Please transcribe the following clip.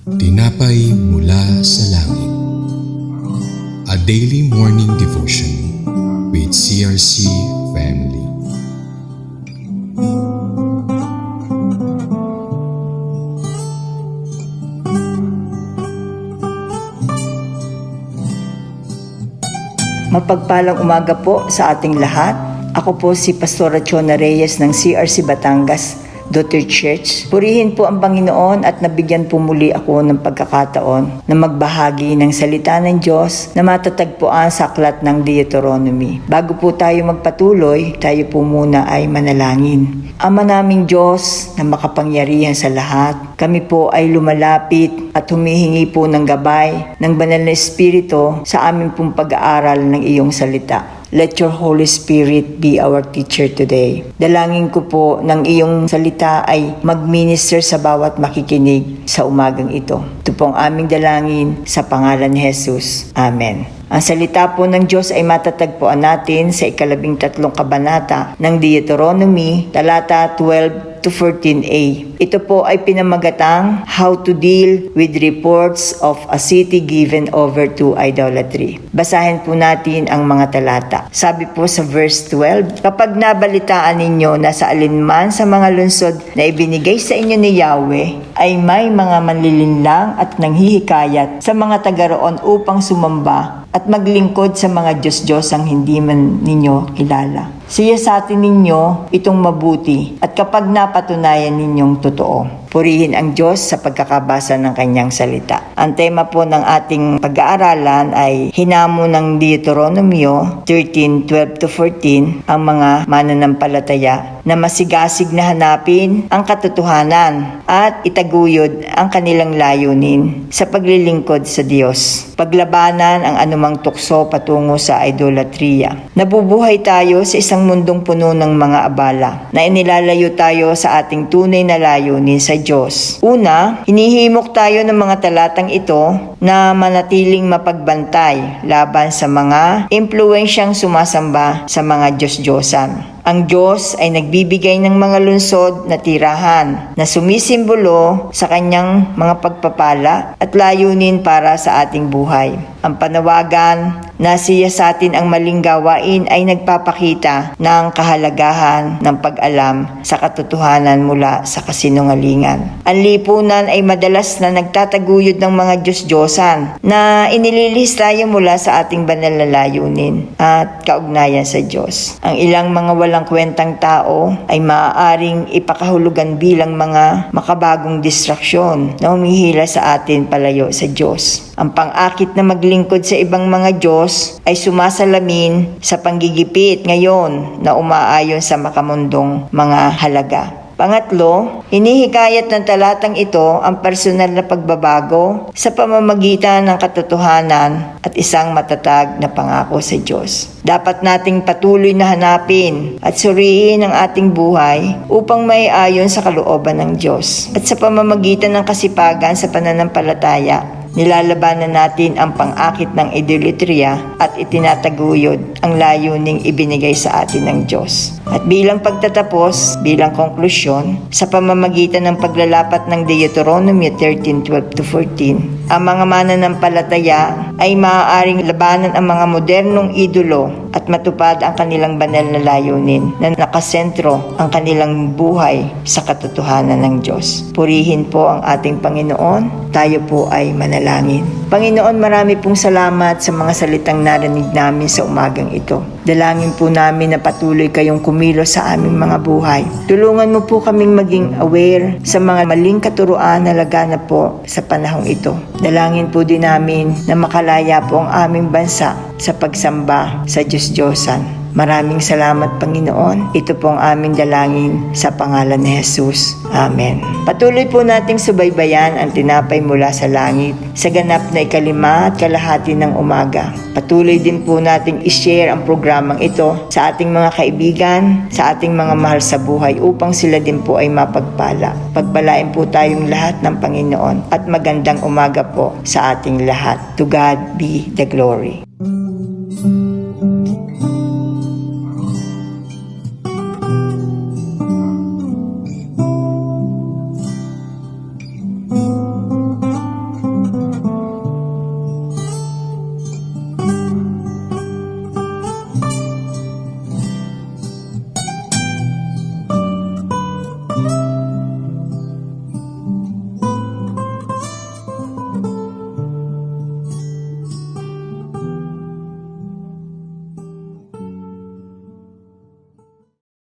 Tinapay mula sa langit. A daily morning devotion with CRC family. Mapagpalang umaga po sa ating lahat. Ako po si Pastora Chona Reyes ng CRC Batangas Daughter Church. Purihin po ang Panginoon at nabigyan po muli ako ng pagkakataon na magbahagi ng salita ng Diyos na matatagpuan sa aklat ng Deuteronomy. Bago po tayo magpatuloy, tayo po muna ay manalangin. Ama naming Diyos na makapangyarihan sa lahat, kami po ay lumalapit at humihingi po ng gabay ng banal na Espiritu sa aming pong pag-aaral ng iyong salita. Let your Holy Spirit be our teacher today. Dalangin ko po ng iyong salita ay mag-minister sa bawat makikinig sa umagang ito. Ito po ang aming dalangin sa pangalan ni Jesus. Amen. Ang salita po ng Diyos ay matatagpuan natin sa 13 kabanata ng Deuteronomy, talata 12 to 14a. Ito po ay pinamagatang How to Deal with Reports of a City Given Over to Idolatry. Basahin po natin ang mga talata. Sabi po sa verse 12, kapag nabalitaan ninyo na sa alinman sa mga lungsod na ibinigay sa inyo ni Yahweh, ay may mga manlilinlang at nanghihikayat sa mga taga roon upang sumamba at maglingkod sa mga Diyos-Diyos ang hindi man ninyo kilala. Siya sa atin ninyo itong mabuti at kapag napatunayan ninyong totoo. Purihin ang Diyos sa pagkakabasa ng kanyang salita. Ang tema po ng ating pag-aaralan ay hinamo ng Deuteronomio 13:12 to 14 ang mga mananampalataya na masigasig na hanapin ang katotohanan at itaguyod ang kanilang layunin sa paglilingkod sa Diyos. Paglabanan ang anumang tukso patungo sa idolatriya. Nabubuhay tayo sa isang mundong puno ng mga abala na inilalayo tayo sa ating tunay na layunin sa Diyos. Una, hinihimok tayo ng mga talatang ito na manatiling mapagbantay laban sa mga impluwensyang sumasamba sa mga Diyos-Diyosan. Ang Diyos ay nagbibigay ng mga lungsod na tirahan na sumisimbolo sa kanyang mga pagpapala at layunin para sa ating buhay. Ang panawagan na siya sa atin ang maling gawain ay nagpapakita ng kahalagahan ng pag-alam sa katotohanan mula sa kasinungalingan. Ang lipunan ay madalas na nagtataguyod ng mga Diyos-Diyosan na inililihis tayo mula sa ating banal na layunin at kaugnayan sa Diyos. Ang ilang mga walang kwentang tao ay maaaring ipakahulugan bilang mga makabagong distraksyon na humihila sa atin palayo sa Diyos. Ang pang-akit na maglingkod sa ibang mga Diyos ay sumasalamin sa panggigipit ngayon na umaayon sa makamundong mga halaga. Pangatlo, hinihikayat ng talatang ito ang personal na pagbabago sa pamamagitan ng katotohanan at isang matatag na pangako sa Diyos. Dapat nating patuloy na hanapin at suriin ang ating buhay upang may ayon sa kalooban ng Diyos. At sa pamamagitan ng kasipagan sa pananampalataya, nilalabanan natin ang pang-akit ng idolatria at itinataguyod ang layuning ibinigay sa atin ng Diyos. At bilang pagtatapos, bilang konklusyon, sa pamamagitan ng paglalapat ng Deuteronomy 13:12 to 14, ang mga mananampalataya ay maaaring labanan ang mga modernong idolo at matupad ang kanilang banal na layunin na nakasentro ang kanilang buhay sa katotohanan ng Diyos. Purihin po ang ating Panginoon. Tayo po ay manalangin. Panginoon, marami pong salamat sa mga salitang narinig namin sa umagang ito. Dalangin po namin na patuloy kayong kumilos sa aming mga buhay. Tulungan mo po kaming maging aware sa mga maling katuruan na laganap po sa panahong ito. Dalangin po din namin na makalaya po ang aming bansa sa pagsamba sa Diyos-Diyosan. Maraming salamat, Panginoon. Ito po ang aming dalangin sa pangalan ni Jesus. Amen. Patuloy po nating subaybayan ang tinapay mula sa langit sa ganap na 5:30 ng umaga. Patuloy din po nating i-share ang programang ito sa ating mga kaibigan, sa ating mga mahal sa buhay upang sila din po ay mapagpala. Pagpalain po tayong lahat ng Panginoon at magandang umaga po sa ating lahat. To God be the glory.